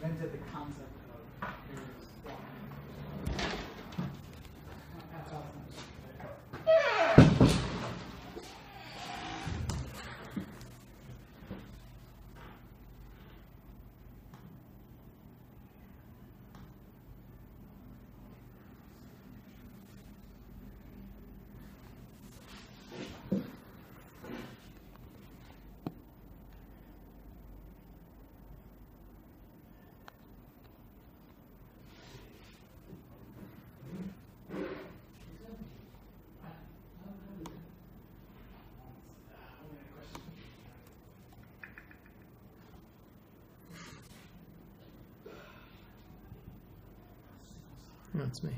invented the concept of areas walking. That's awesome. That's me.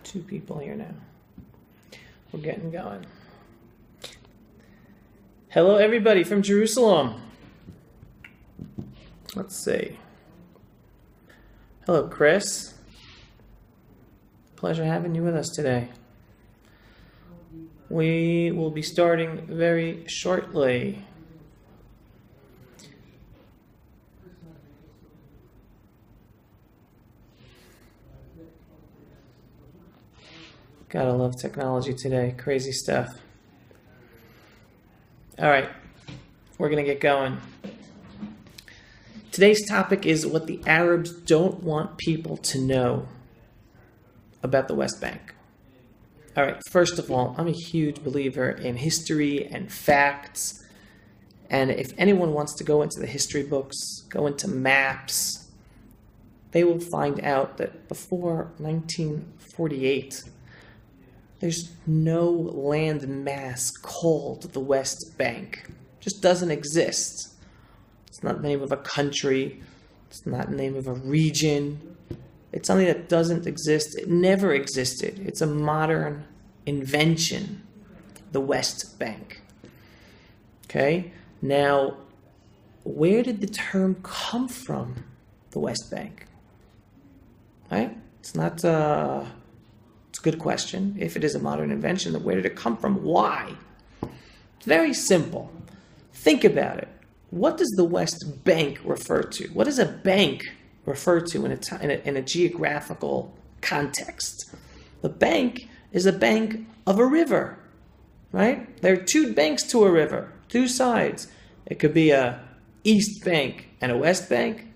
Two people here now. We're getting going. Hello, everybody from Jerusalem. Let's see. Hello, Chris. Pleasure having you with us today. We will be starting very shortly. Gotta love technology today. Crazy stuff. All right. We're going to get going. Today's topic is what the Arabs don't want people to know about the West Bank. All right. First of all, I'm a huge believer in history and facts. And if anyone wants to go into the history books, go into maps, they will find out that before 1948, there's no land mass called the West Bank. It just doesn't exist. It's not the name of a country. It's not the name of a region. It's something that doesn't exist. It never existed. It's a modern invention, the West Bank. Okay? Now, where did the term come from, the West Bank? Right? It's not... It's a good question. If it is a modern invention, then where did it come from? Why? It's very simple. Think about it. What does the West Bank refer to? What does a bank refer to in a geographical context? The bank is a bank of a river, right? There are two banks to a river, two sides. It could be a east bank and a west bank.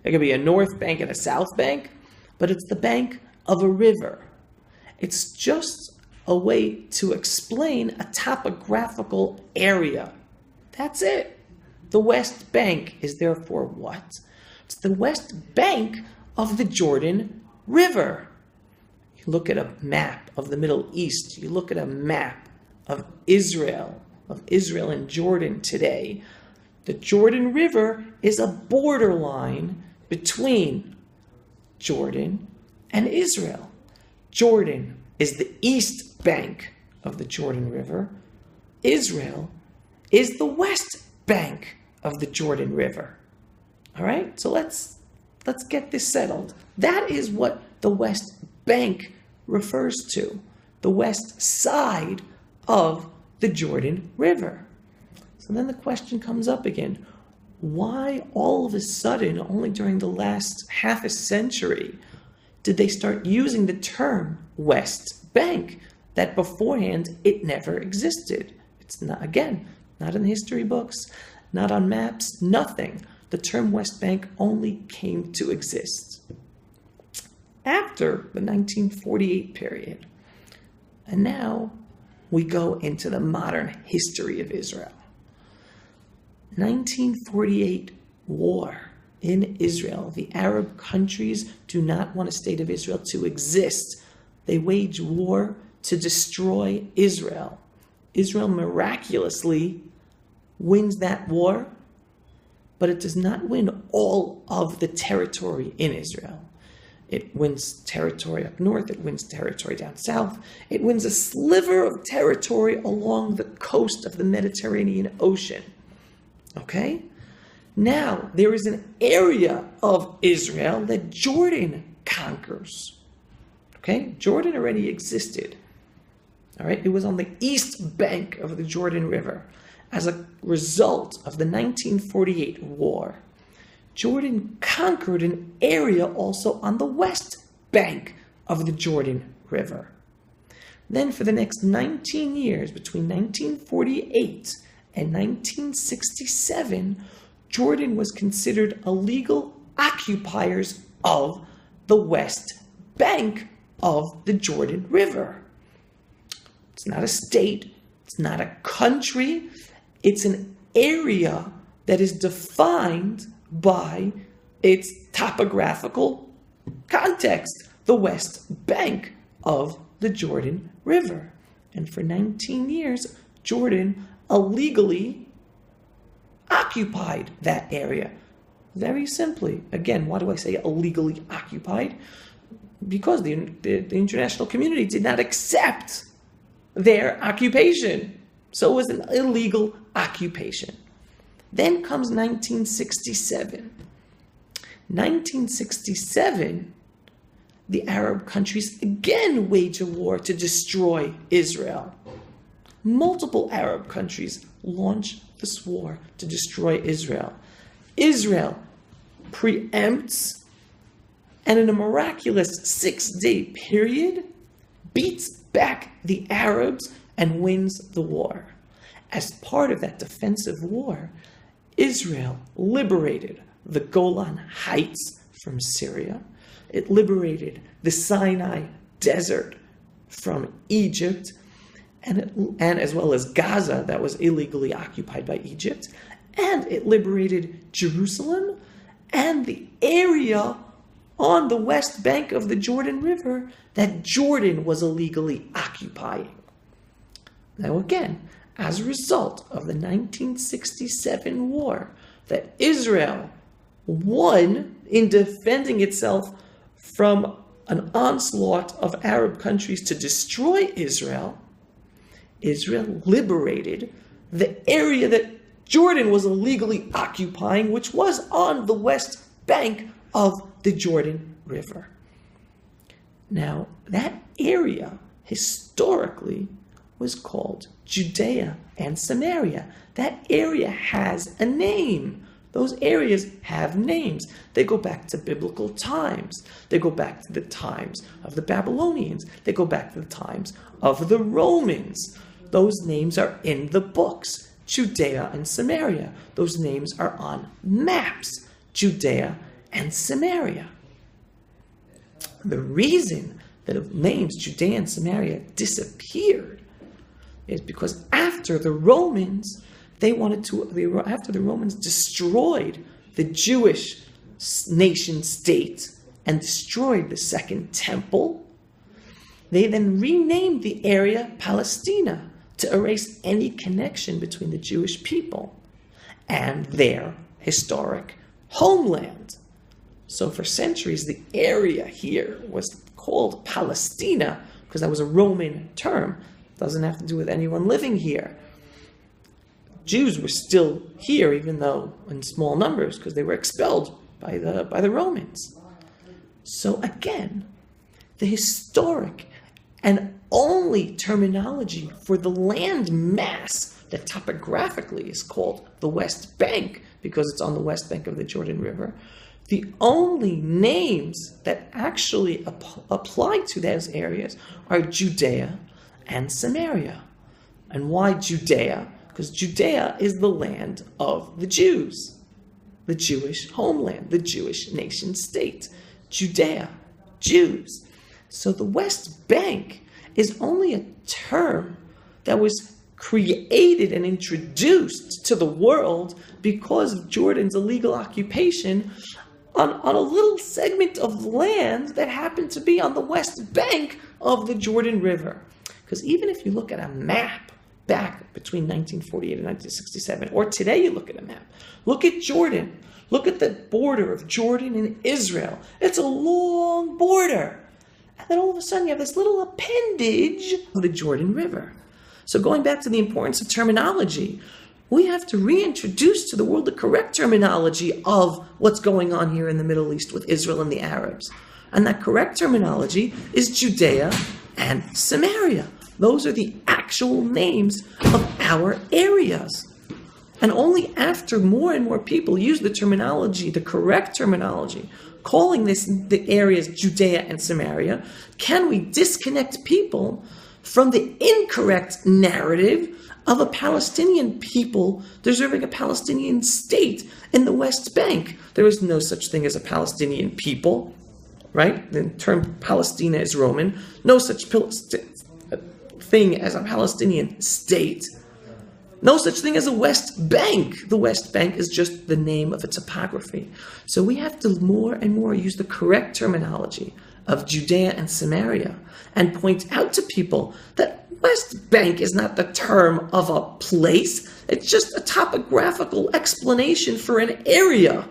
It could be a north bank and a south bank, but it's the bank of a river. It's just a way to explain a topographical area. That's it. The West Bank is therefore what? It's the West Bank of the Jordan River. You look at a map of the Middle East. You look at a map of Israel and Jordan today. The Jordan River is a borderline between Jordan and Israel. Jordan is the east bank of the Jordan River. Israel is the west bank of the Jordan River. All right? So let's get this settled. That is what the West Bank refers to. The west side of the Jordan River. So then the question comes up again. Why all of a sudden, only during the last half a century, did they start using the term West Bank? That beforehand, it never existed. It's not, again, not in the history books, not on maps, nothing. The term West Bank only came to exist after the 1948 period. And now we go into the modern history of Israel. 1948 war. In Israel, the Arab countries do not want a state of Israel to exist. They wage war to destroy Israel. Israel miraculously wins that war, but it does not win all of the territory in Israel. It wins territory up north, it wins territory down south, it wins a sliver of territory along the coast of the Mediterranean Ocean. Okay? Now, there is an area of Israel that Jordan conquers. Okay? Jordan already existed. All right? It was on the east bank of the Jordan River. As a result of the 1948 war, Jordan conquered an area also on the west bank of the Jordan River. Then for the next 19 years, between 1948 and 1967, Jordan was considered illegal occupiers of the west bank of the Jordan River. It's not a state, it's not a country, it's an area that is defined by its topographical context, the west bank of the Jordan River. And for 19 years, Jordan illegally occupied that area. Very simply. Again, why do I say illegally occupied? Because the international community did not accept their occupation. So it was an illegal occupation. Then comes 1967. 1967, the Arab countries again wage a war to destroy Israel. Multiple Arab countries launch this war to destroy Israel. Israel preempts and in a miraculous 6-day period beats back the Arabs and wins the war. As part of that defensive war, Israel liberated the Golan Heights from Syria. It liberated the Sinai Desert from Egypt, and as well as Gaza, that was illegally occupied by Egypt. And it liberated Jerusalem and the area on the west bank of the Jordan River that Jordan was illegally occupying. Now again, as a result of the 1967 war that Israel won in defending itself from an onslaught of Arab countries to destroy Israel, Israel liberated the area that Jordan was illegally occupying, which was on the west bank of the Jordan River. Now, that area historically was called Judea and Samaria. That area has a name. Those areas have names. They go back to biblical times. They go back to the times of the Babylonians. They go back to the times of the Romans. Those names are in the books. Judea and Samaria. Those names are on maps. Judea and Samaria. The reason that the names Judea and Samaria disappeared is because after the Romans, after the Romans destroyed the Jewish nation state and destroyed the Second Temple, they then renamed the area Palestina to erase any connection between the Jewish people and their historic homeland. So for centuries, the area here was called Palestina because that was a Roman term. It doesn't have to do with anyone living here. Jews were still here, even though in small numbers, because they were expelled by the Romans. So again, the historic and only terminology for the land mass that topographically is called the West Bank, because it's on the west bank of the Jordan River, the only names that actually apply to those areas are Judea and Samaria. And why Judea? Because Judea is the land of the Jews, the Jewish homeland, the Jewish nation state. Judea, Jews. So the West Bank is only a term that was created and introduced to the world because of Jordan's illegal occupation on a little segment of land that happened to be on the west bank of the Jordan River. Because even if you look at a map back between 1948 and 1967. Or today you look at a map. Look at Jordan. Look at the border of Jordan and Israel. It's a long border. And then all of a sudden you have this little appendage of the Jordan River. So going back to the importance of terminology, we have to reintroduce to the world the correct terminology of what's going on here in the Middle East with Israel and the Arabs. And that correct terminology is Judea and Samaria. Those are the actual names of our areas. And only after more and more people use the terminology, the correct terminology, calling the areas Judea and Samaria, can we disconnect people from the incorrect narrative of a Palestinian people deserving a Palestinian state in the West Bank. There is no such thing as a Palestinian people, right? The term Palestina is Roman. No such thing as a Palestinian state. No such thing as a West Bank. The West Bank is just the name of a topography. So we have to more and more use the correct terminology of Judea and Samaria and point out to people that West Bank is not the term of a place. It's just a topographical explanation for an area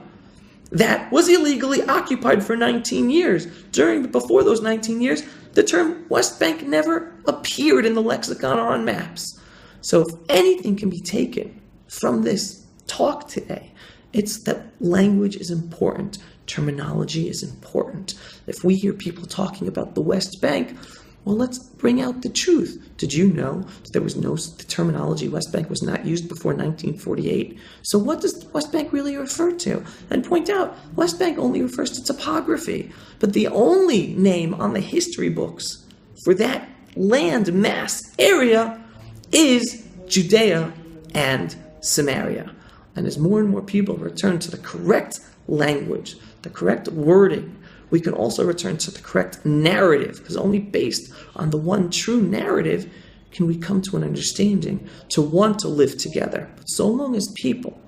that was illegally occupied for 19 years. Before those 19 years, the term West Bank never appeared in the lexicon or on maps. So if anything can be taken from this talk today, it's that language is important. Terminology is important. If we hear people talking about the West Bank, well, let's bring out the truth. Did you know that the terminology West Bank was not used before 1948? So what does West Bank really refer to? And point out, West Bank only refers to topography. But the only name on the history books for that land mass area is Judea and Samaria. And as more and more people return to the correct language, the correct wording, we can also return to the correct narrative, because only based on the one true narrative can we come to an understanding to want to live together. But so long as people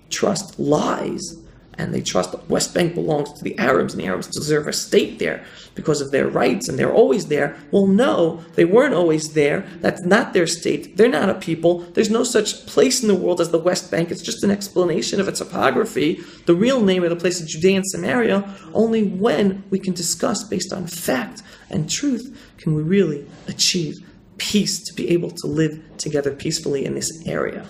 trust lies, and they trust the West Bank belongs to the Arabs, and the Arabs deserve a state there because of their rights, and they're always there. Well, no, they weren't always there. That's not their state. They're not a people. There's no such place in the world as the West Bank. It's just an explanation of its topography. The real name of the place is Judea and Samaria. Only when we can discuss based on fact and truth can we really achieve peace, to be able to live together peacefully in this area.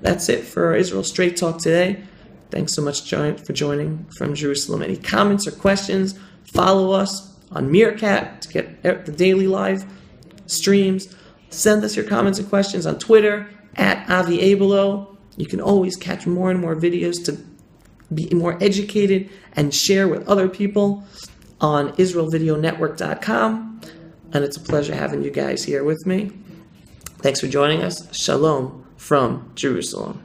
That's it for Israel Straight Talk today. Thanks so much for joining from Jerusalem. Any comments or questions, follow us on Meerkat to get the daily live streams. Send us your comments and questions on Twitter at AviAbelow. You can always catch more and more videos to be more educated and share with other people on IsraelVideoNetwork.com. And it's a pleasure having you guys here with me. Thanks for joining us. Shalom from Jerusalem.